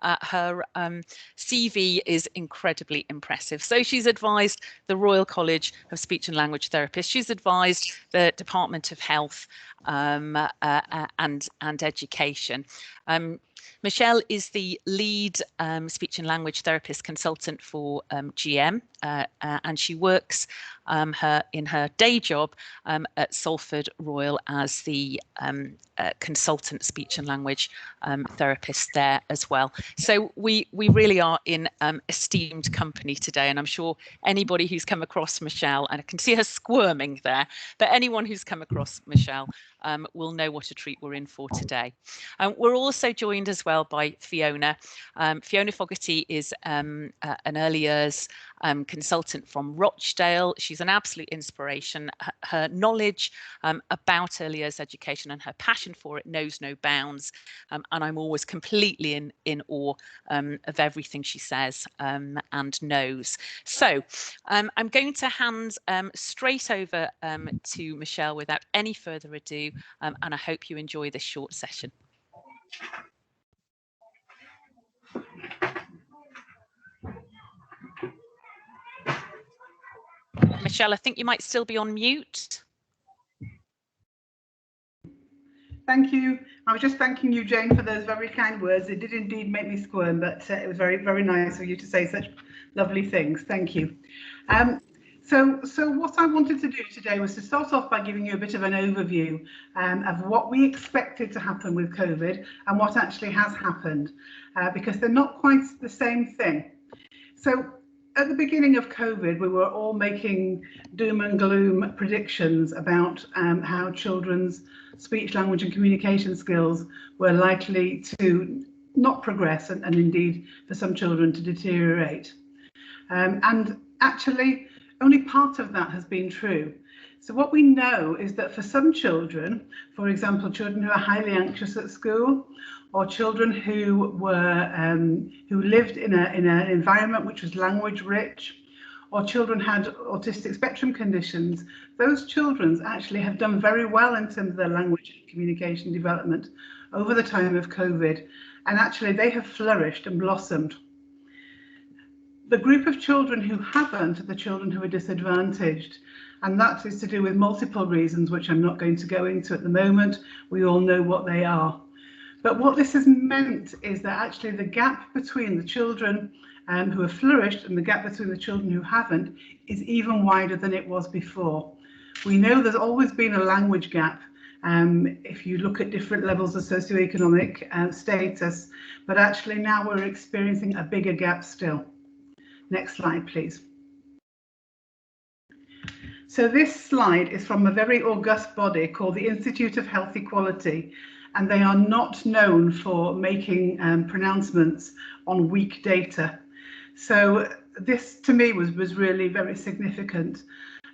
Her CV is incredibly impressive. So she's advised the Royal College of Speech and Language Therapists. She's advised the Department of Health and Education. Michelle is the lead speech and language therapist consultant for GM, and she works in her day job at Salford Royal as the consultant speech and language therapist there as well. So we really are in esteemed company today, and I'm sure anybody who's come across Michelle, and I can see her squirming there, but anyone who's come across Michelle will know what a treat we're in for today. We're also joined as well by Fiona. Fiona Fogarty is an early years consultant from Rochdale. She's an absolute inspiration. Her knowledge about early years education and her passion for it knows no bounds, and I'm always completely in awe of everything she says and knows. So I'm going to hand straight over to Michelle without any further ado, and I hope you enjoy this short session. Michelle, I think you might still be on mute. Thank you. I was just thanking you, Jane, for those very kind words. It did indeed make me squirm, but it was very, very nice of you to say such lovely things. Thank you. So what I wanted to do today was to start off by giving you a bit of an overview of what we expected to happen with COVID and what actually has happened, because they're not quite the same thing. So at the beginning of COVID, we were all making doom and gloom predictions about how children's speech, language and communication skills were likely to not progress and indeed for some children to deteriorate. And actually, only part of that has been true. So what we know is that for some children, for example, children who are highly anxious at school, or children who lived in an environment which was language rich, or children had autistic spectrum conditions, those children actually have done very well in terms of their language and communication development over the time of COVID, and actually they have flourished and blossomed. The group of children who haven't are the children who are disadvantaged, and that is to do with multiple reasons, which I'm not going to go into at the moment. We all know what they are. But what this has meant is that actually the gap between the children who have flourished and the gap between the children who haven't is even wider than it was before. We know there's always been a language gap if you look at different levels of socioeconomic status, but actually now we're experiencing a bigger gap still. Next slide, please. So this slide is from a very august body called the Institute of Health Equality, and they are not known for making pronouncements on weak data. So this to me was really very significant.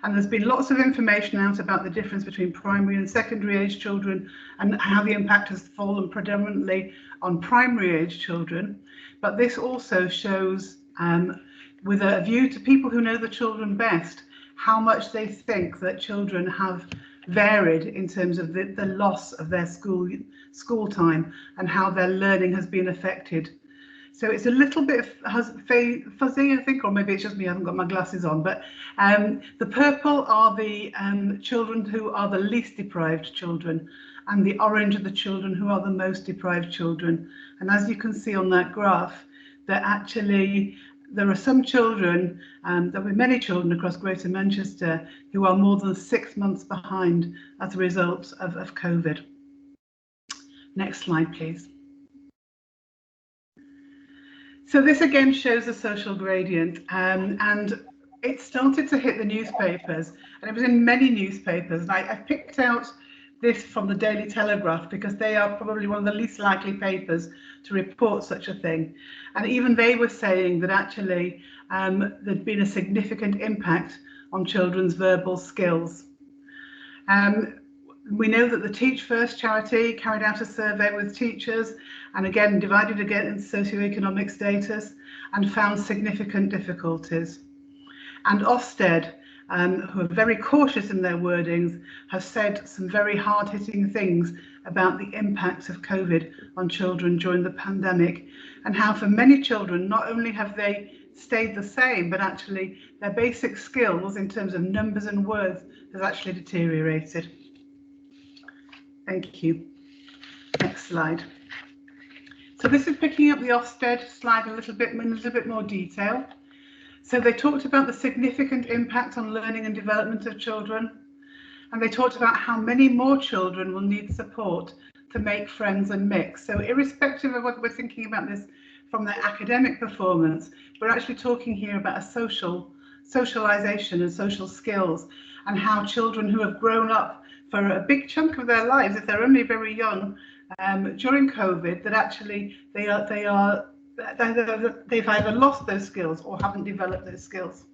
And there's been lots of information out about the difference between primary and secondary age children and how the impact has fallen predominantly on primary age children. But this also shows, with a view to people who know the children best, how much they think that children have varied in terms of the loss of their school time and how their learning has been affected. So it's a little bit fuzzy, I think, or maybe it's just me, I haven't got my glasses on, but the purple are the children who are the least deprived children, and the orange are the children who are the most deprived children. And as you can see on that graph, that actually there are some children, there were many children across Greater Manchester who are more than 6 months behind as a result of COVID. Next slide, please. So this again shows a social gradient, and it started to hit the newspapers, and it was in many newspapers. And I picked out this from the Daily Telegraph because they are probably one of the least likely papers to report such a thing. And even they were saying that actually there'd been a significant impact on children's verbal skills. We know that the Teach First charity carried out a survey with teachers, and again divided again in socioeconomic status, and found significant difficulties. And Ofsted who are very cautious in their wordings, have said some very hard-hitting things about the impacts of COVID on children during the pandemic, and how for many children, not only have they stayed the same, but actually their basic skills in terms of numbers and words has actually deteriorated. Thank you. Next slide. So this is picking up the Ofsted slide in a little bit more detail. So they talked about the significant impact on learning and development of children, and they talked about how many more children will need support to make friends and mix. So irrespective of what we're thinking about this from their academic performance, we're actually talking here about a socialization and social skills, and how children who have grown up for a big chunk of their lives, if they're only very young, during COVID, that actually they've either lost those skills or haven't developed those skills.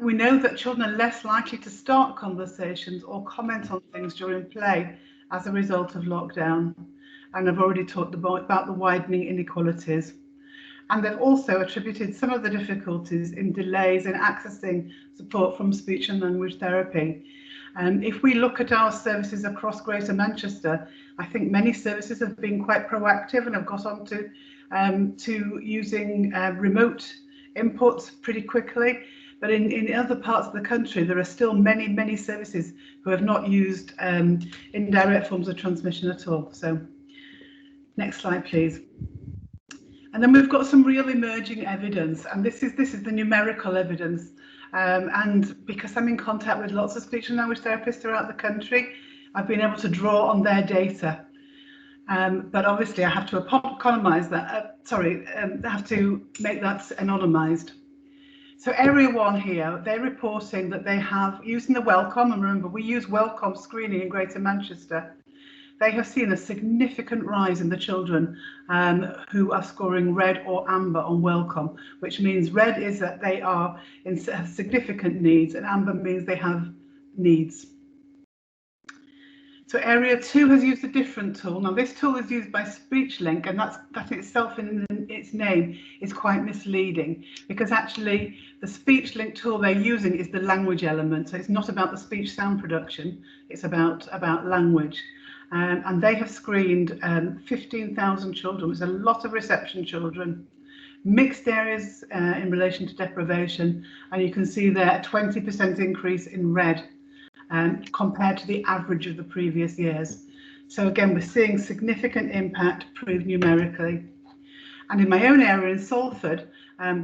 We know that children are less likely to start conversations or comment on things during play as a result of lockdown. And I've already talked about the widening inequalities. And they've also attributed some of the difficulties in delays in accessing support from speech and language therapy. If we look at our services across Greater Manchester, I think many services have been quite proactive and have got on to using remote inputs pretty quickly. But in other parts of the country, there are still many services who have not used indirect forms of transmission at all. So next slide, please. And then we've got some real emerging evidence, and this is the numerical evidence. And because I'm in contact with lots of speech and language therapists throughout the country, I've been able to draw on their data. But obviously I have to economize that, I have to make that anonymized. So area 1 here, they're reporting that they have, using the Welcome, and remember we use Welcome screening in Greater Manchester, they have seen a significant rise in the children who are scoring red or amber on Welcome, which means red is that they are in significant needs and amber means they have needs. So area 2 has used a different tool. Now this tool is used by SpeechLink, and that itself in its name is quite misleading, because actually the SpeechLink tool they're using is the language element. So it's not about the speech sound production, it's about language. And they have screened 15,000 children, which is a lot of reception children, mixed areas in relation to deprivation, and you can see there a 20% increase in red compared to the average of the previous years. So again, we're seeing significant impact proved numerically. And in my own area in Salford,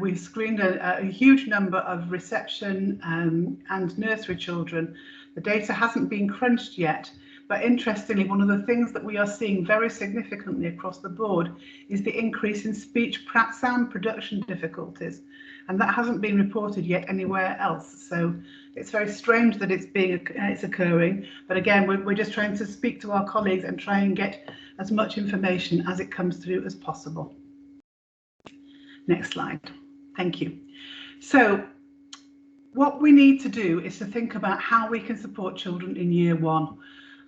we've screened a huge number of reception and nursery children. The data hasn't been crunched yet, but interestingly, one of the things that we are seeing very significantly across the board is the increase in speech sound production difficulties. And that hasn't been reported yet anywhere else. So it's very strange that it's occurring. But again, we're just trying to speak to our colleagues and try and get as much information as it comes through as possible. Next slide. Thank you. So what we need to do is to think about how we can support children in year 1.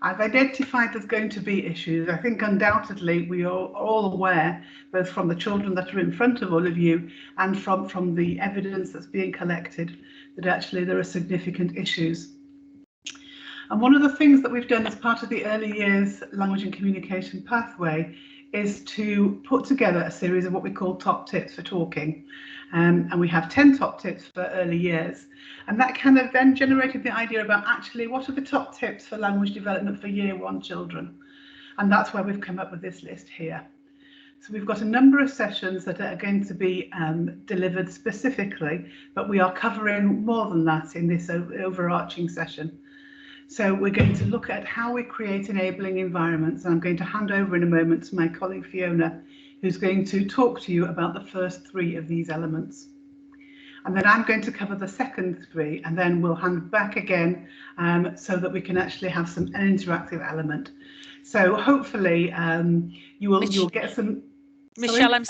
I've identified there's going to be issues. I think undoubtedly we are all aware, both from the children that are in front of all of you and from the evidence that's being collected, that actually there are significant issues. And one of the things that we've done as part of the early years language and communication pathway is to put together a series of what we call top tips for talking. And we have 10 top tips for early years. And that kind of then generated the idea about actually what are the top tips for language development for year 1 children. And that's where we've come up with this list here. So we've got a number of sessions that are going to be delivered specifically, but we are covering more than that in this overarching session. So we're going to look at how we create enabling environments. And I'm going to hand over in a moment to my colleague Fiona, who's going to talk to you about the first 3 of these elements. And then I'm going to cover the second 3, and then we'll hand back again so that we can actually have an interactive element. So hopefully you'll get some. Michelle, I'm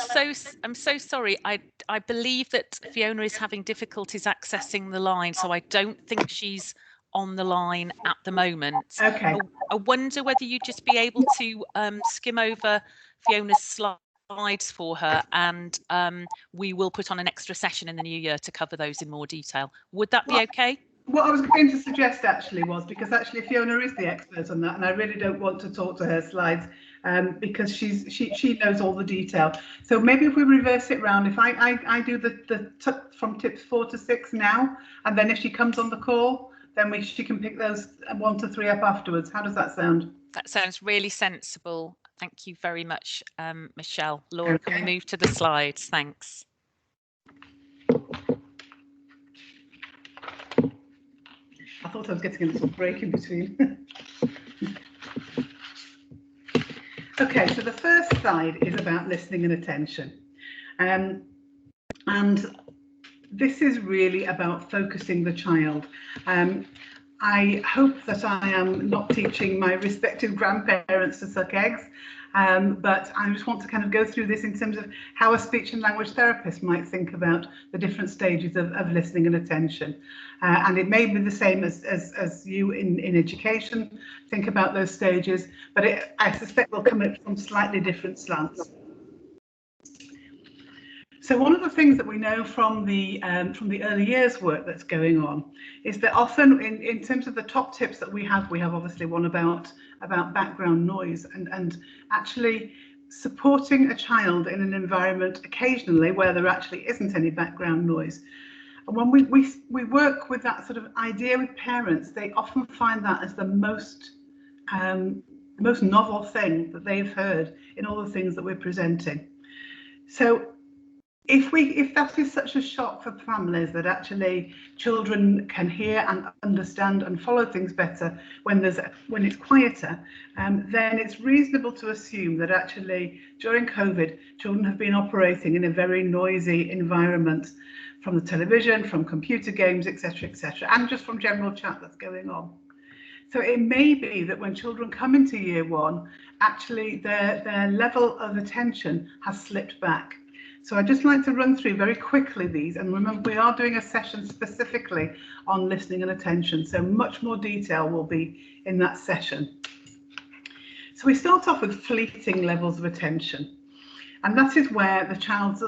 so sorry. I believe that Fiona is having difficulties accessing the line, so I don't think she's on the line at the moment. Okay. I wonder whether you'd just be able to skim over Fiona's slides slides for her, and we will put on an extra session in the new year to cover those in more detail. Would that be okay? What I was going to suggest actually was, because actually Fiona is the expert on that, and I really don't want to talk to her slides because she knows all the detail. So maybe if we reverse it round, if I do the from tips 4 to 6 now, and then if she comes on the call, then she can pick those 1 to 3 up afterwards. How does that sound? That sounds really sensible. Thank you very much, Michelle. Laura, okay. Can we move to the slides? Thanks. I thought I was getting a little break in between. Okay, so the first slide is about listening and attention. And this is really about focusing the child. I hope that I am not teaching my respective grandparents to suck eggs, but I just want to kind of go through this in terms of how a speech and language therapist might think about the different stages of listening and attention. And it may be the same as you in education, think about those stages, but I suspect we'll come at from slightly different slants. So one of the things that we know from the early years work that's going on is that often in terms of the top tips that we have obviously one about background noise and actually supporting a child in an environment occasionally where there actually isn't any background noise. And when we work with that sort of idea with parents, they often find that as the most novel thing that they've heard in all the things that we're presenting. So if that is such a shock for families that actually children can hear and understand and follow things better when it's quieter, then it's reasonable to assume that actually during COVID, children have been operating in a very noisy environment from the television, from computer games, etc., and just from general chat that's going on. So it may be that when children come into year one, actually their level of attention has slipped back. So I'd just like to run through very quickly these, and remember we are doing a session specifically on listening and attention, so much more detail will be in that session. So we start off with fleeting levels of attention, and that is where the child's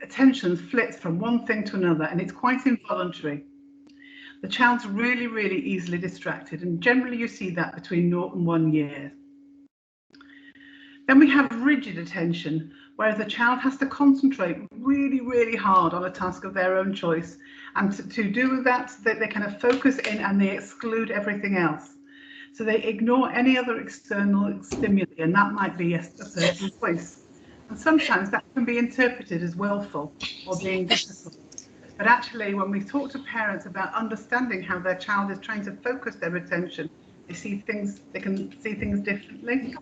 attention flits from one thing to another, and it's quite involuntary. The child's really, really easily distracted, and generally you see that between 0 and 1 year. Then we have rigid attention, where the child has to concentrate really, really hard on a task of their own choice. And to do that, they kind of focus in and they exclude everything else. So they ignore any other external stimuli, and that might be a person's voice. And sometimes that can be interpreted as willful or being difficult. But actually, when we talk to parents about understanding how their child is trying to focus their attention, they can see things differently.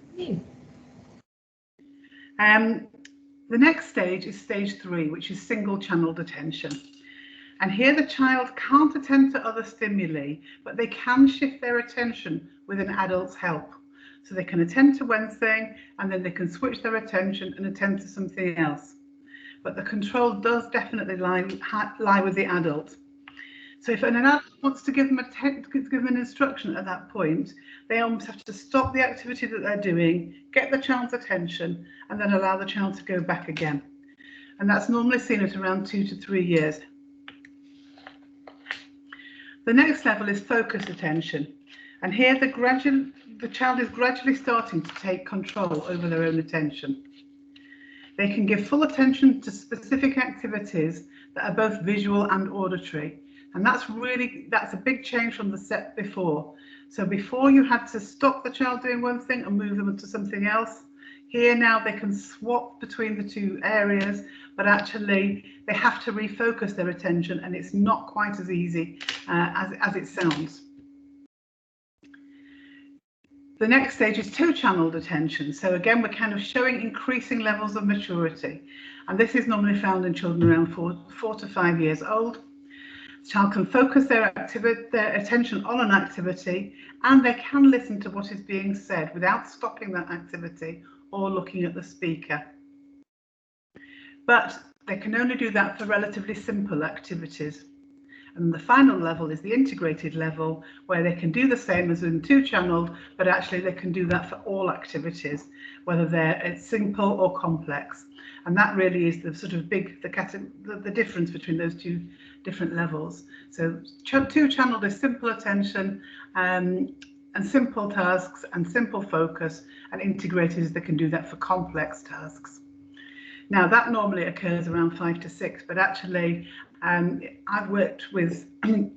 The next stage is stage 3, which is single-channeled attention. And here the child can't attend to other stimuli, but they can shift their attention with an adult's help. So they can attend to one thing, and then they can switch their attention and attend to something else. But the control does definitely lie with the adult. So if an adult wants to give them an instruction at that point, they almost have to stop the activity that they're doing, get the child's attention, and then allow the child to go back again. And that's normally seen at around 2 to 3 years. The next level is focused attention. And here the child is gradually starting to take control over their own attention. They can give full attention to specific activities that are both visual and auditory. And that's a big change from the set before. So before you had to stop the child doing one thing and move them to something else. Here now they can swap between the two areas, but actually they have to refocus their attention, and it's not quite as easy as it sounds. The next stage is two-channeled attention. So again, we're kind of showing increasing levels of maturity. And this is normally found in children around 4 to 5 years old. The child can focus their attention on an activity, and they can listen to what is being said without stopping that activity or looking at the speaker. But they can only do that for relatively simple activities. And the final level is the integrated level, where they can do the same as in two-channeled, but actually they can do that for all activities, whether they're simple or complex. And that really is the sort of the difference between those two different levels. So two-channeled is simple attention and simple tasks and simple focus, and integrated is they can do that for complex tasks. Now that normally occurs around 5 to 6, but actually I've worked with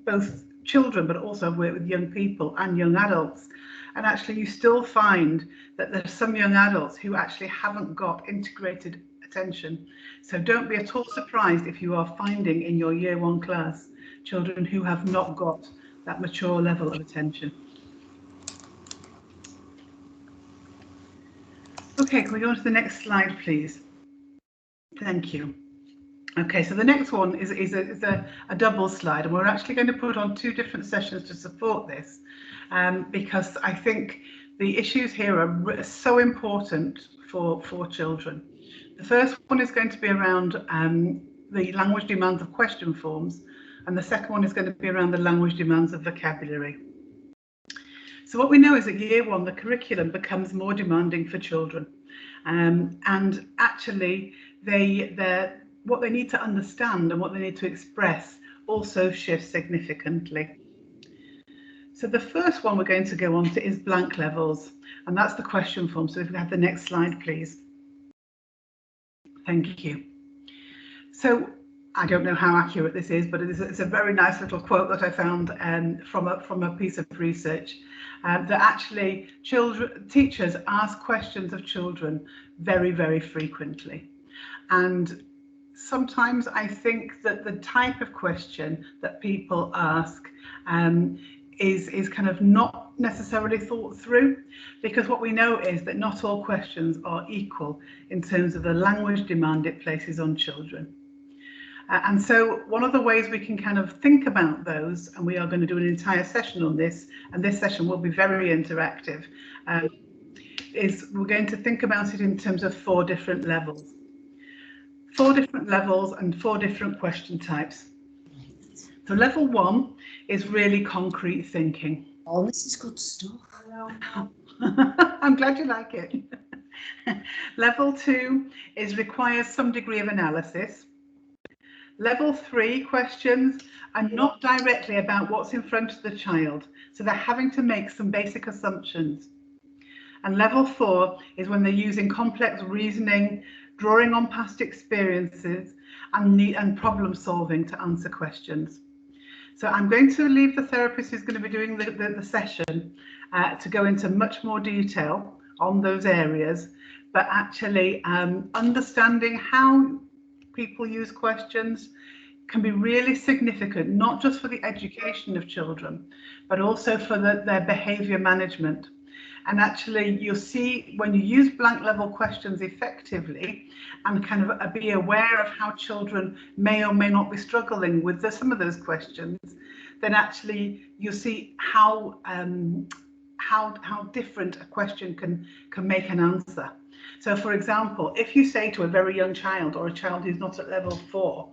both children, but also I've worked with young people and young adults. And actually you still find that there's some young adults who actually haven't got integrated attention. So don't be at all surprised if you are finding in your year 1 class children who have not got that mature level of attention. Okay, can we go on to the next slide, please? Thank you. Okay, so the next one is a double slide, and we're actually going to put on 2 different sessions to support this, because I think the issues here are so important for children. The first one is going to be around the language demands of question forms, and the second one is going to be around the language demands of vocabulary. So what we know is that year 1, the curriculum becomes more demanding for children, and actually what they need to understand and what they need to express also shifts significantly. So the first one we're going to go on to is blank levels, and that's the question form. So if we have the next slide, please. Thank you. So I don't know how accurate this is, but it's a very nice little quote that I found from a piece of research, that actually teachers ask questions of children very, very frequently. And sometimes I think that the type of question that people ask is kind of not necessarily thought through, because what we know is that not all questions are equal in terms of the language demand it places on children. And so one of the ways we can kind of think about those, and we are going to do an entire session on this, and this session will be very interactive, is we're going to think about it in terms of 4 different levels. 4 different levels and 4 different question types. So level 1 is really concrete thinking. Oh, this is good stuff. I'm glad you like it. Level 2 requires some degree of analysis. Level 3 questions are not directly about what's in front of the child, so they're having to make some basic assumptions. And level 4 is when they're using complex reasoning, drawing on past experiences, and problem solving to answer questions. So I'm going to leave the therapist who's going to be doing the session to go into much more detail on those areas, but actually understanding how people use questions can be really significant, not just for the education of children, but also for their behaviour management. And actually you'll see when you use blank level questions effectively and kind of be aware of how children may or may not be struggling with some of those questions, then actually you'll see how different a question can make an answer. So for example, if you say to a very young child or a child who's not at level 4,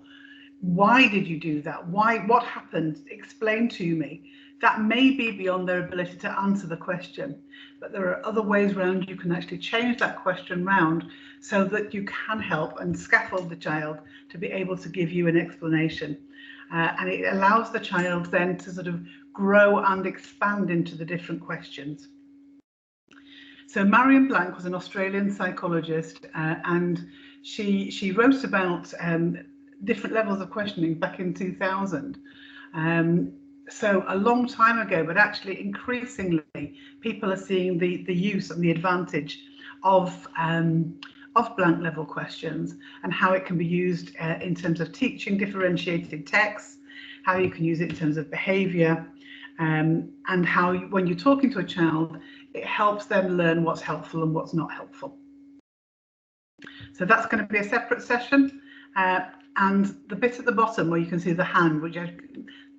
why did you do that? What happened? Explain to me. That may be beyond their ability to answer the question, but there are other ways around you can actually change that question round so that you can help and scaffold the child to be able to give you an explanation. And it allows the child then to sort of grow and expand into the different questions. So Marion Blank was an Australian psychologist, and she wrote about different levels of questioning back in 2000. So a long time ago, but actually increasingly people are seeing the use and the advantage of blank level questions and how it can be used in terms of teaching differentiated texts, how you can use it in terms of behaviour, and how when you're talking to a child, it helps them learn what's helpful and what's not helpful. So that's going to be a separate session. And the bit at the bottom where you can see the hand, which the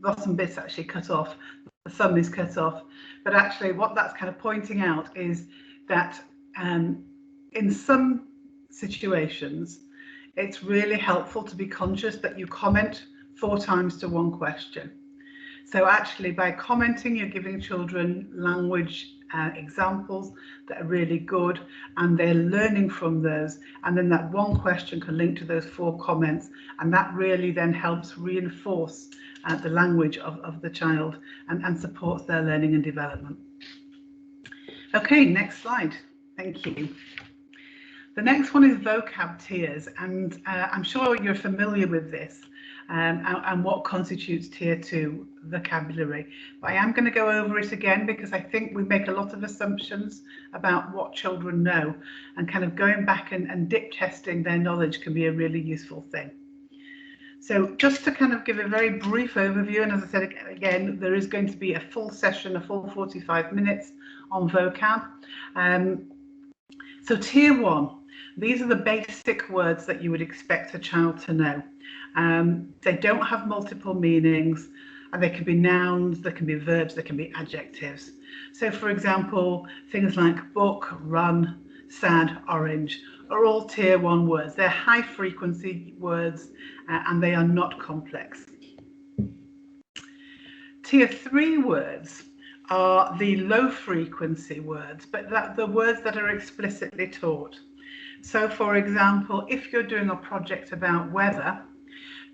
bottom bit's actually cut off, the thumb is cut off. But actually what that's kind of pointing out is that in some situations, it's really helpful to be conscious that you comment 4 times to 1 question. So actually by commenting, you're giving children language examples that are really good, and they're learning from those, and then that 1 question can link to those 4 comments, and that really then helps reinforce the language of the child and supports their learning and development. Okay, next slide. Thank you. The next one is vocab tiers, and I'm sure you're familiar with this and what constitutes tier 2 vocabulary. But I am going to go over it again because I think we make a lot of assumptions about what children know, and kind of going back and dip testing their knowledge can be a really useful thing. So just to kind of give a very brief overview, and as I said again, there is going to be a full session, a full 45 minutes on vocab. So tier 1, these are the basic words that you would expect a child to know. They don't have multiple meanings, and they can be nouns, they can be verbs, they can be adjectives. So for example, things like book, run, sad, orange are all tier 1 words. They're high frequency words and they are not complex. Tier 3 words are the low frequency words, but the words that are explicitly taught. So for example, if you're doing a project about weather,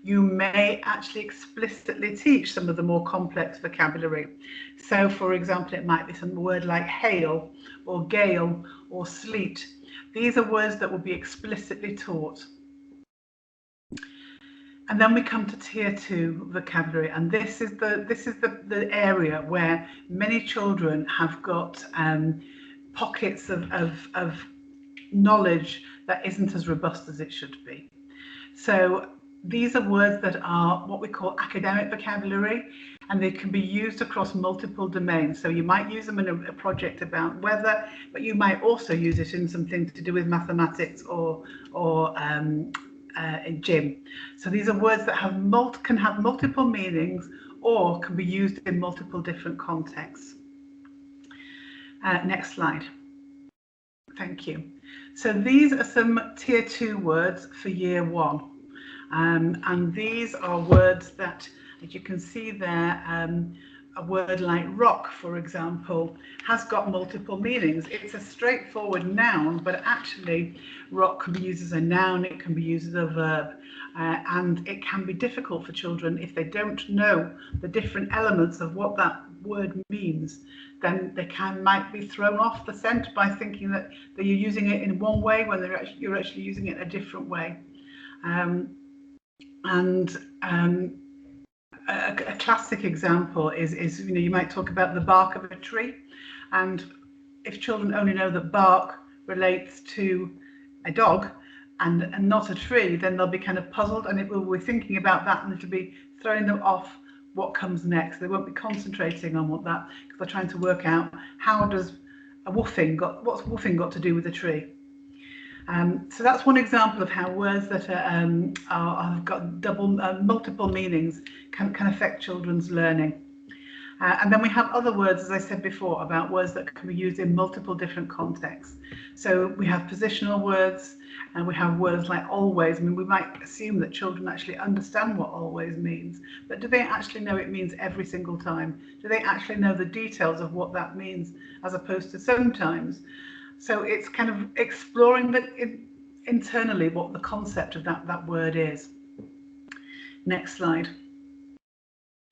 you may actually explicitly teach some of the more complex vocabulary. So for example, it might be some word like hail or gale or sleet. These are words that will be explicitly taught. And then we come to tier 2 vocabulary, and this is the area where many children have got pockets of knowledge that isn't as robust as it should be. So these are words that are what we call academic vocabulary, and they can be used across multiple domains. So you might use them in a project about weather, but you might also use it in something to do with mathematics or in gym. So these are words that can have multiple meanings or can be used in multiple different contexts. Next slide. Thank you. So these are some tier 2 words for year 1. And these are words that, as you can see there, a word like rock, for example, has got multiple meanings. It's a straightforward noun, but actually rock can be used as a noun, it can be used as a verb, and it can be difficult for children if they don't know the different elements of what that word means. Then they might be thrown off the scent by thinking that you're using it in one way when you're actually using it a different way. A classic example is you might talk about the bark of a tree, and if children only know that bark relates to a dog and not a tree, then they'll be kind of puzzled, and it will be thinking about that, and it'll be throwing them off what comes next. They won't be concentrating on what that, because they're trying to work out what's woofing got to do with the tree. So that's one example of how words that have got multiple meanings can affect children's learning. And then we have other words, as I said before, about words that can be used in multiple different contexts. So we have positional words, and we have words like always. I mean, we might assume that children actually understand what always means, but do they actually know it means every single time? Do they actually know the details of what that means, as opposed to sometimes? So it's kind of exploring internally what the concept of that word is. Next slide.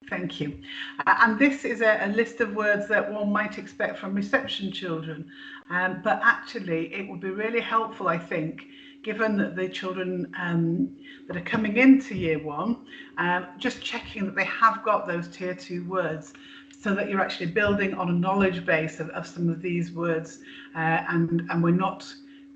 Thank you. And this is a list of words that one might expect from reception children, but actually it would be really helpful, I think, given that the children that are coming into year 1, just checking that they have got those tier 2 words, so that you're actually building on a knowledge base of some of these words, and we're not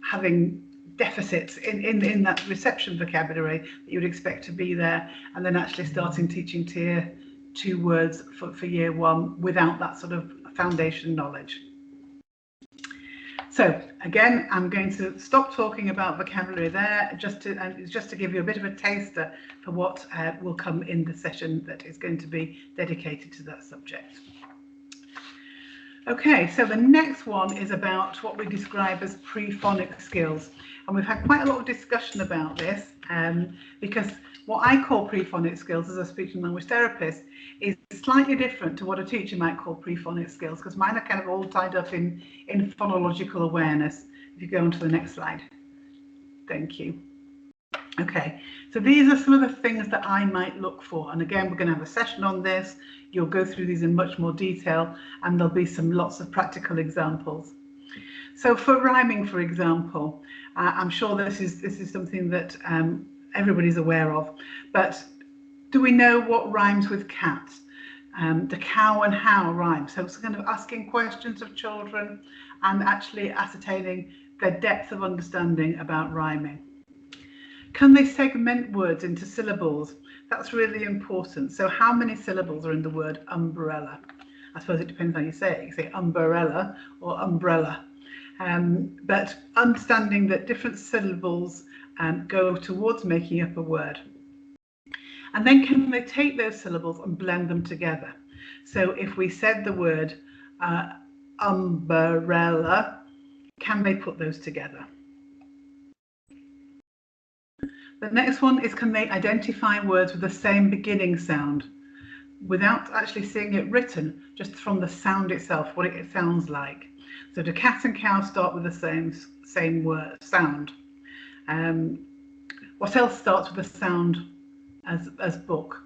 having deficits in that reception vocabulary that you would expect to be there, and then actually starting teaching tier 2 words for year 1 without that sort of foundation knowledge. So again, I'm going to stop talking about vocabulary there, just to give you a bit of a taster for what will come in the session that is going to be dedicated to that subject. Okay, so the next one is about what we describe as prephonics skills, and we've had quite a lot of discussion about this Because what I call prephonics skills as a speech and language therapist is slightly different to what a teacher might call prephonics skills, because mine are kind of all tied up in phonological awareness. If you go on to the next slide. Thank you. Okay, so these are some of the things that I might look for. And again, we're going to have a session on this. You'll go through these in much more detail, and there'll be lots of practical examples. So for rhyming, for example, I'm sure this is something that everybody's aware of, but do we know what rhymes with cat? The cow and how rhyme. So it's kind of asking questions of children and actually ascertaining their depth of understanding about rhyming. Can they segment words into syllables? That's really important. So how many syllables are in the word umbrella? I suppose it depends how you say it. You say umbrella or umbrella. But understanding that different syllables go towards making up a word. And then can they take those syllables and blend them together? So if we said the word umbrella, can they put those together? The next one is, can they identify words with the same beginning sound without actually seeing it written, just from the sound itself, what it sounds like? So do cat and cow start with the same word sound? What else starts with the sound as book?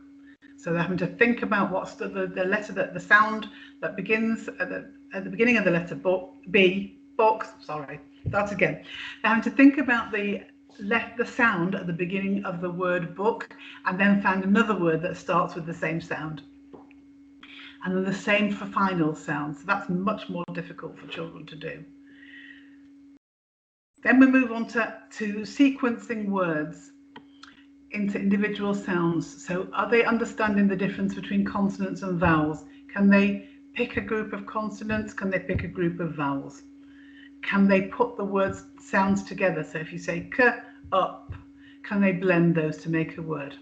So they're having to think about what's the letter, the sound that begins at the beginning of the letter B, box. Sorry, start again. They're having to think about the sound at the beginning of the word book, and then find another word that starts with the same sound. And then the same for final sounds. So that's much more difficult for children to do. Then we move on to sequencing words into individual sounds. So are they understanding the difference between consonants and vowels? Can they pick a group of consonants? Can they pick a group of vowels? Can they put the words sounds together? So if you say k, up, can they blend those to make a word?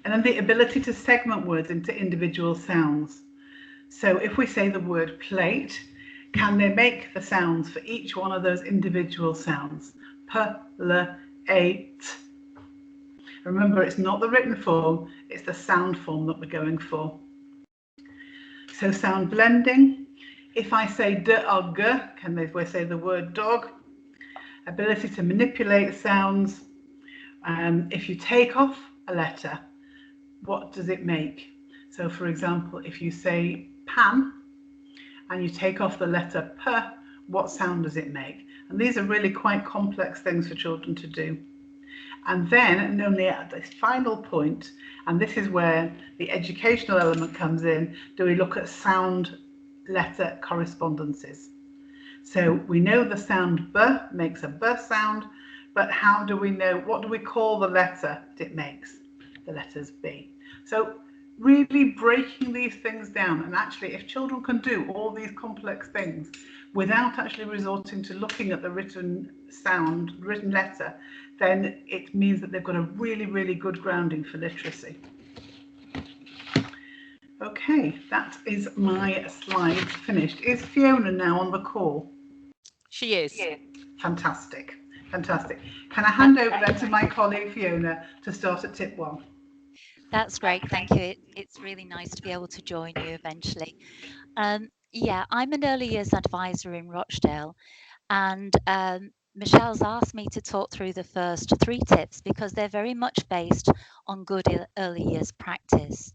And then the ability to segment words into individual sounds. So if we say the word plate, can they make the sounds for each one of those individual sounds? P, L, A, T. Remember, it's not the written form, it's the sound form that we're going for. So sound blending. If I say dog, can they say the word dog? Ability to manipulate sounds. If you take off a letter, what does it make? So for example, if you say pan and you take off the letter P, what sound does it make? And these are really quite complex things for children to do. And then, and only at this final point, and this is where the educational element comes in, do we look at sound letter correspondences? So we know the sound B makes a B sound, but how do we know, what do we call the letter that it makes? The letters B. So really breaking these things down, and actually if children can do all these complex things without actually resorting to looking at the written sound, written letter, then it means that they've got a really, really good grounding for literacy. Okay, that is my slides finished. Is Fiona now on the call? She is. Yeah. Fantastic, fantastic. Can I hand over then to my colleague Fiona to start at tip 1? That's great, thank you. It's really nice to be able to join you eventually. Yeah, I'm an early years advisor in Rochdale, and Michelle's asked me to talk through the first 3 tips because they're very much based on good early years practice.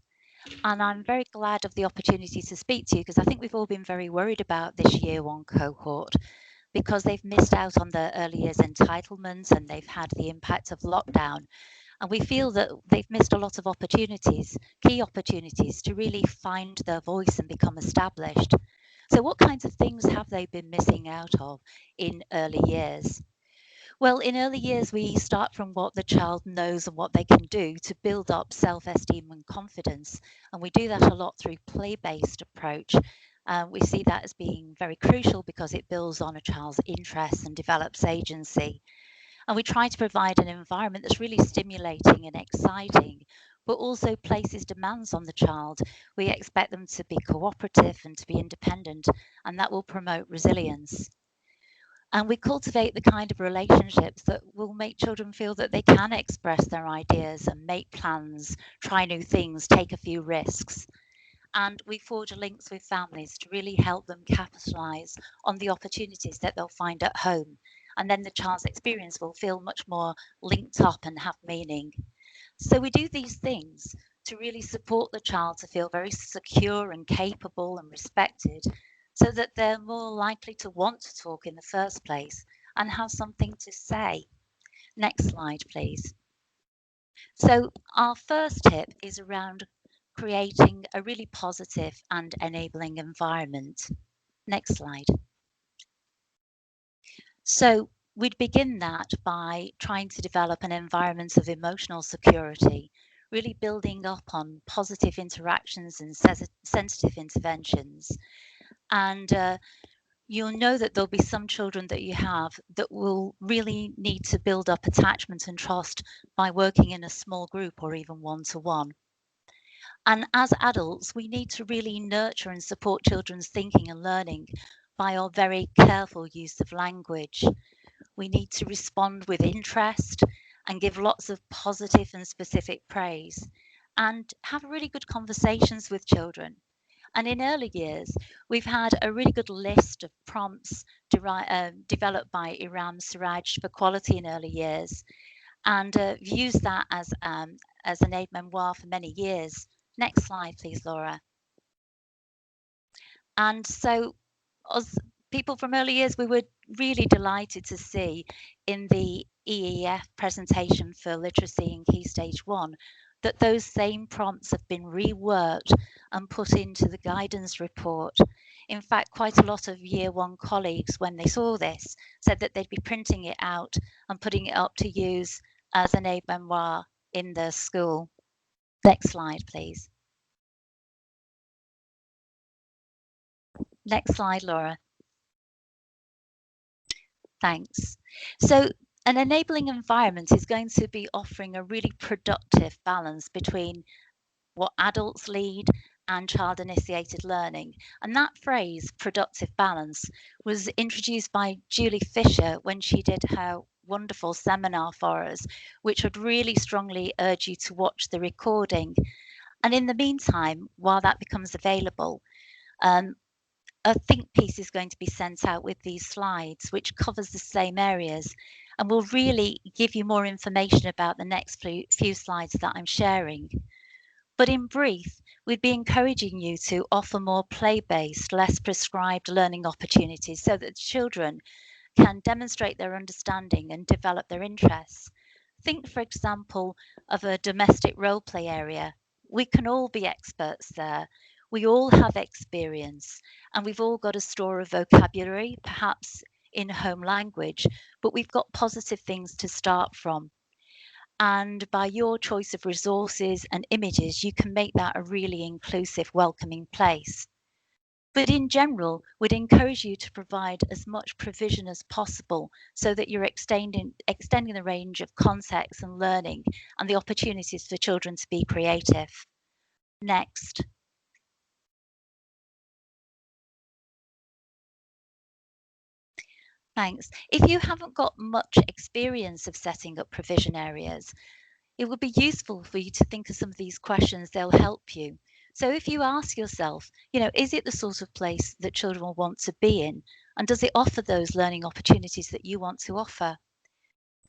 And I'm very glad of the opportunity to speak to you because I think we've all been very worried about this year 1 cohort because they've missed out on the early years entitlements and they've had the impact of lockdown. And we feel that they've missed a lot of opportunities, key opportunities to really find their voice and become established. So what kinds of things have they been missing out of in early years? Well, in early years, we start from what the child knows and what they can do to build up self-esteem and confidence. And we do that a lot through play-based approach. We see that as being very crucial because it builds on a child's interests and develops agency. And we try to provide an environment that's really stimulating and exciting, but also places demands on the child. We expect them to be cooperative and to be independent, and that will promote resilience. And we cultivate the kind of relationships that will make children feel that they can express their ideas and make plans, try new things, take a few risks. And we forge links with families to really help them capitalise on the opportunities that they'll find at home. And then the child's experience will feel much more linked up and have meaning. So we do these things to really support the child to feel very secure and capable and respected, so that they're more likely to want to talk in the first place and have something to say. Next slide, please. So our first tip is around creating a really positive and enabling environment. Next slide. So we'd begin that by trying to develop an environment of emotional security, really building up on positive interactions and sensitive interventions. And you'll know that there'll be some children that you have that will really need to build up attachment and trust by working in a small group or even one-to-one. And as adults, we need to really nurture and support children's thinking and learning by our very careful use of language. We need to respond with interest and give lots of positive and specific praise, and have really good conversations with children. And in early years, we've had a really good list of prompts developed by Iram Siraj for quality in early years, and used that as an aid memoir for many years. Next slide, please, Laura. And so, as people from early years, we were really delighted to see in the EEF presentation for literacy in Key Stage 1 that those same prompts have been reworked and put into the guidance report. In fact, quite a lot of Year 1 colleagues, when they saw this, said that they'd be printing it out and putting it up to use as an aid memoir in their school. Next slide, please. Next slide, Laura. Thanks. So an enabling environment is going to be offering a really productive balance between what adults lead and child-initiated learning. And that phrase, productive balance, was introduced by Julie Fisher when she did her wonderful seminar for us, which would really strongly urge you to watch the recording. And in the meantime, while that becomes available, a think piece is going to be sent out with these slides, which covers the same areas and will really give you more information about the next few slides that I'm sharing. But in brief, we'd be encouraging you to offer more play-based, less prescribed learning opportunities so that children can demonstrate their understanding and develop their interests. Think, for example, of a domestic role play area. We can all be experts there. We all have experience, and we've all got a store of vocabulary, perhaps in home language, but we've got positive things to start from. And by your choice of resources and images, you can make that a really inclusive, welcoming place. But in general, we'd encourage you to provide as much provision as possible so that you're extending the range of contexts and learning and the opportunities for children to be creative. Next. Thanks. If you haven't got much experience of setting up provision areas, it would be useful for you to think of some of these questions. They'll help you. So if you ask yourself, is it the sort of place that children will want to be in? And does it offer those learning opportunities that you want to offer?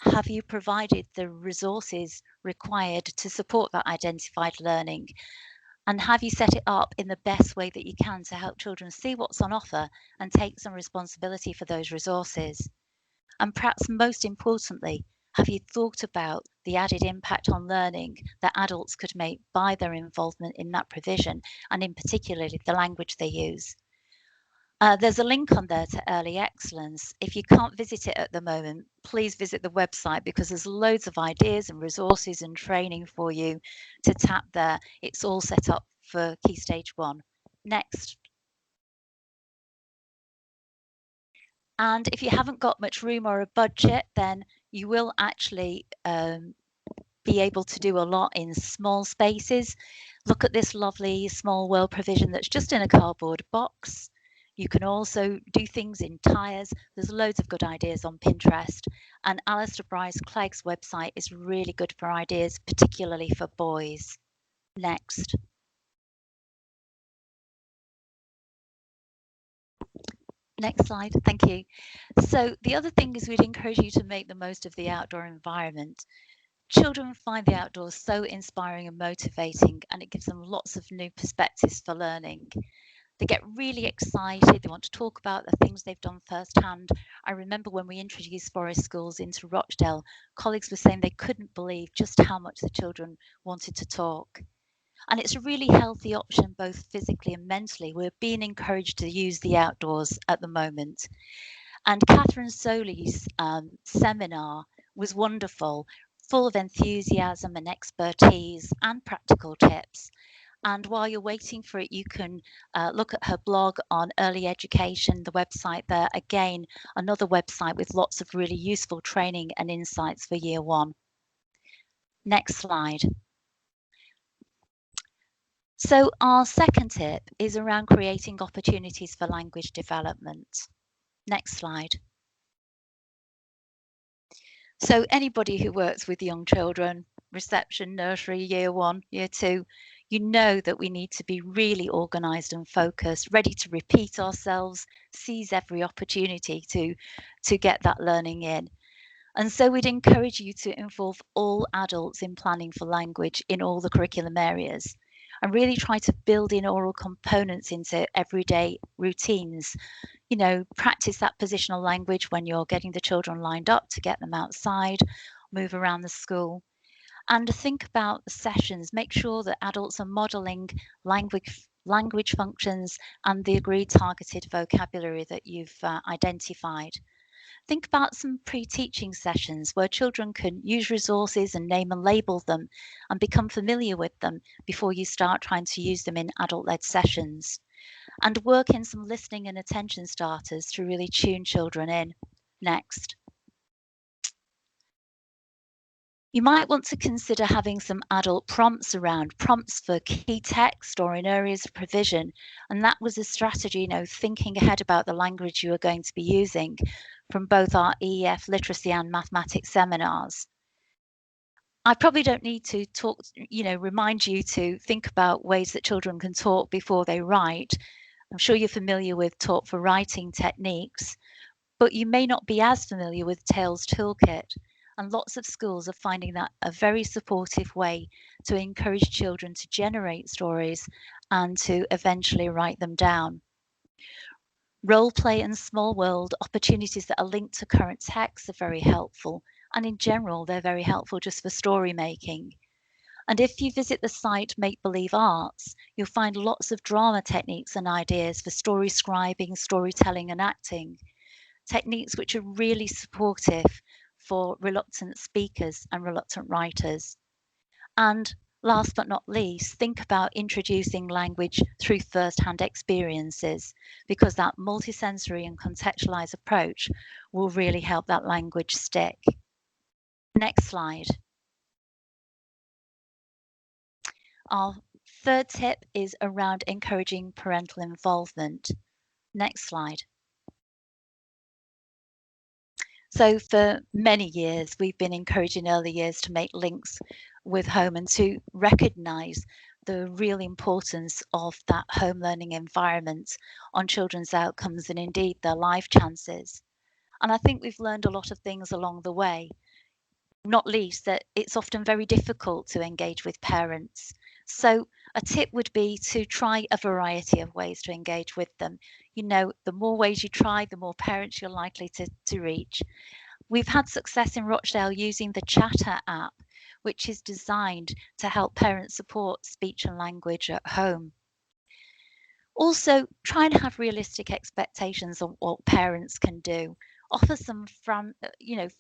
Have you provided the resources required to support that identified learning? And have you set it up in the best way that you can to help children see what's on offer and take some responsibility for those resources? And perhaps most importantly, have you thought about the added impact on learning that adults could make by their involvement in that provision, and in particular the language they use? There's a link on there to Early Excellence. If you can't visit it at the moment, please visit the website because there's loads of ideas and resources and training for you to tap there. It's all set up for Key Stage 1. Next. And if you haven't got much room or a budget, then you will actually be able to do a lot in small spaces. Look at this lovely small world provision that's just in a cardboard box. You can also do things in tyres. There's loads of good ideas on Pinterest. And Alistair Bryce Clegg's website is really good for ideas, particularly for boys. Next. Next slide, thank you. So the other thing is we'd encourage you to make the most of the outdoor environment. Children find the outdoors so inspiring and motivating, and it gives them lots of new perspectives for learning. They get really excited, they want to talk about the things they've done firsthand. I remember when we introduced forest schools into Rochdale, colleagues were saying they couldn't believe just how much the children wanted to talk. And it's a really healthy option, both physically and mentally. We're being encouraged to use the outdoors at the moment. And Catherine Soley's seminar was wonderful, full of enthusiasm and expertise and practical tips. And while you're waiting for it, you can look at her blog on early education, the website there. Again, another website with lots of really useful training and insights for year one. Next slide. So our second tip is around creating opportunities for language development. Next slide. So anybody who works with young children, reception, nursery, year one, year two, you know that we need to be really organised and focused, ready to repeat ourselves, seize every opportunity to get that learning in. And so we'd encourage you to involve all adults in planning for language in all the curriculum areas, and really try to build in oral components into everyday routines. You know, practice that positional language when you're getting the children lined up to get them outside, move around the school. And think about the sessions. Make sure that adults are modelling language functions and the agreed targeted vocabulary that you've identified. Think about some pre-teaching sessions where children can use resources and name and label them and become familiar with them before you start trying to use them in adult-led sessions. And work in some listening and attention starters to really tune children in. Next. You might want to consider having some adult prompts around, prompts for key text or in areas of provision. And that was a strategy, you know, thinking ahead about the language you are going to be using from both our EEF literacy and mathematics seminars. I probably don't need to talk, you know, remind you to think about ways that children can talk before they write. I'm sure you're familiar with Talk for Writing techniques, but you may not be as familiar with Tales Toolkit. And lots of schools are finding that a very supportive way to encourage children to generate stories and to eventually write them down. Role play and small world opportunities that are linked to current texts are very helpful. And in general, they're very helpful just for story making. And if you visit the site Make Believe Arts, you'll find lots of drama techniques and ideas for story scribing, storytelling and acting. Techniques which are really supportive for reluctant speakers and reluctant writers. And last but not least, think about introducing language through first-hand experiences, because that multisensory and contextualized approach will really help that language stick. Next slide. Our third tip is around encouraging parental involvement. Next slide. So for many years, we've been encouraging early years to make links with home and to recognise the real importance of that home learning environment on children's outcomes and indeed their life chances. And I think we've learned a lot of things along the way, not least that it's often very difficult to engage with parents. So a tip would be to try a variety of ways to engage with them. You know, the more ways you try, the more parents you're likely to reach. We've had success in Rochdale using the Chatter app, which is designed to help parents support speech and language at home. Also, try and have realistic expectations on what parents can do. Offer some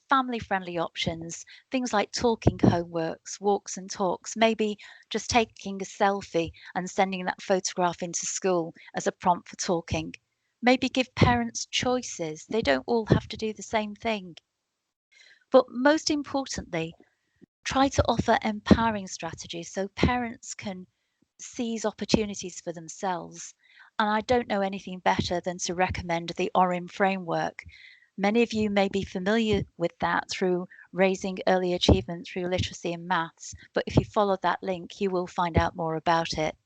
family-friendly options, things like talking homeworks, walks and talks, maybe just taking a selfie and sending that photograph into school as a prompt for talking. Maybe give parents choices. They don't all have to do the same thing. But most importantly, try to offer empowering strategies so parents can seize opportunities for themselves And I don't know anything better than to recommend the ORIM framework. Many of you may be familiar with that through raising early achievement through literacy and maths, but if you follow that link, you will find out more about it.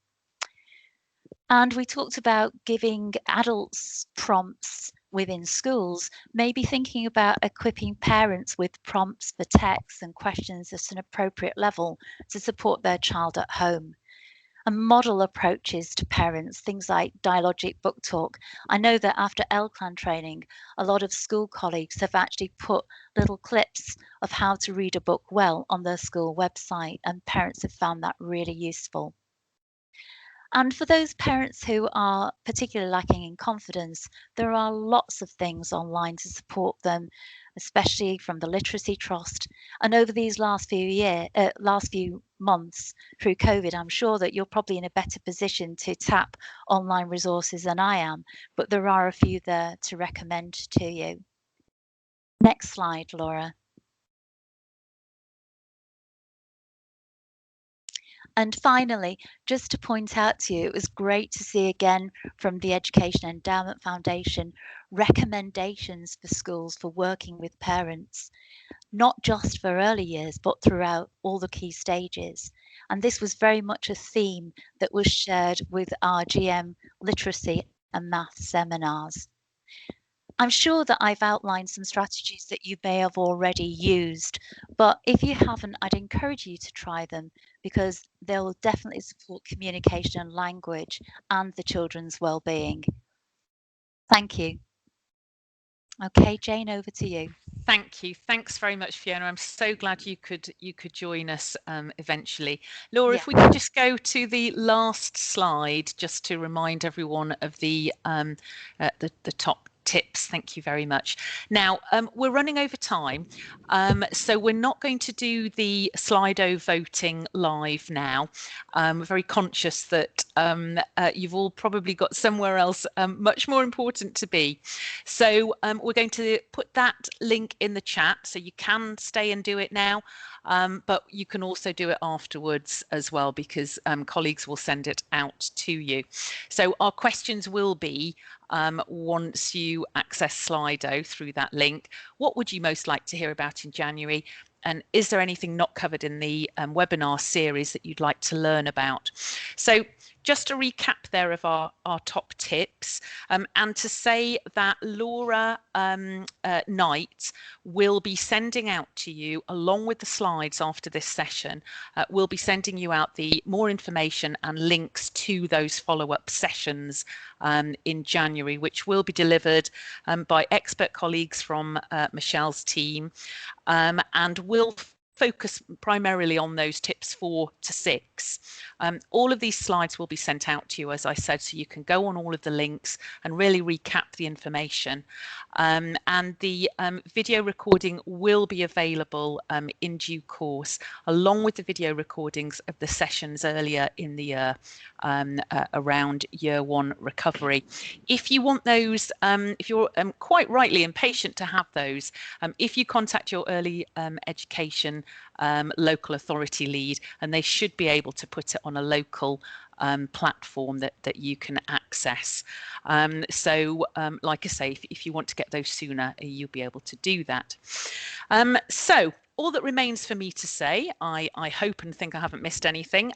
And we talked about giving adults prompts within schools, maybe thinking about equipping parents with prompts for texts and questions at an appropriate level to support their child at home. And model approaches to parents, things like dialogic book talk. I know that after LCLAN training, a lot of school colleagues have actually put little clips of how to read a book well on their school website, and parents have found that really useful. And for those parents who are particularly lacking in confidence, there are lots of things online to support them, especially from the Literacy Trust. And over these last few months through COVID, I'm sure that you're probably in a better position to tap online resources than I am, but there are a few there to recommend to you. Next slide, Laura. And finally, just to point out to you, it was great to see again from the Education Endowment Foundation recommendations for schools for working with parents, not just for early years, but throughout all the key stages. And this was very much a theme that was shared with our GM literacy and maths seminars. I'm sure that I've outlined some strategies that you may have already used, but if you haven't, I'd encourage you to try them because they'll definitely support communication and language and the children's well-being. Thank you. Okay, Jane, over to you. Thank you. Thanks very much, Fiona. I'm so glad you could join us eventually. Laura, if we could just go to the last slide, just to remind everyone of the top tips. Thank you very much. Now, we're running over time, so we're not going to do the Slido voting live now. We're very conscious that you've all probably got somewhere else much more important to be. So we're going to put that link in the chat, so you can stay and do it now, but you can also do it afterwards as well, because colleagues will send it out to you. So our questions will be, once you access Slido through that link, what would you most like to hear about in January? And is there anything not covered in the webinar series that you'd like to learn about? So just a recap there of our top tips, and to say that Laura Knight will be sending out to you, along with the slides after this session, we'll be sending you out the more information and links to those follow-up sessions in January, which will be delivered by expert colleagues from Michelle's team, and will focus primarily on those tips 4 to 6. All of these slides will be sent out to you, as I said, so you can go on all of the links and really recap the information. And the video recording will be available in due course, along with the video recordings of the sessions earlier in the year around year 1 recovery. If you want those, if you're quite rightly impatient to have those, if you contact your early education local authority lead, and they should be able to put it on a local platform that you can access. So like I say, if you want to get those sooner, you'll be able to do that. So all that remains for me to say, I hope and think I haven't missed anything,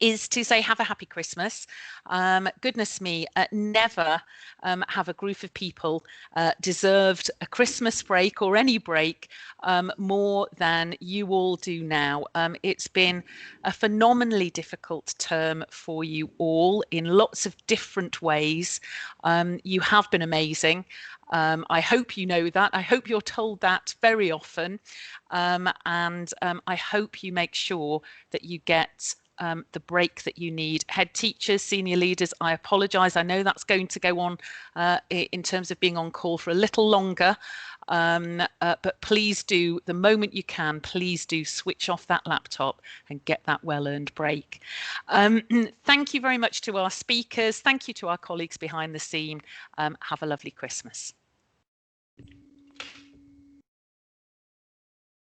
is to say have a happy Christmas. Goodness me, never have a group of people deserved a Christmas break or any break more than you all do now. It's been a phenomenally difficult term for you all in lots of different ways. You have been amazing. I hope you know that. I hope you're told that very often. And I hope you make sure that you get the break that you need. Head teachers, senior leaders, I apologise. I know that's going to go on in terms of being on call for a little longer, but please do, the moment you can, please do switch off that laptop and get that well-earned break. Thank you very much to our speakers. Thank you to our colleagues behind the scene. Have a lovely Christmas.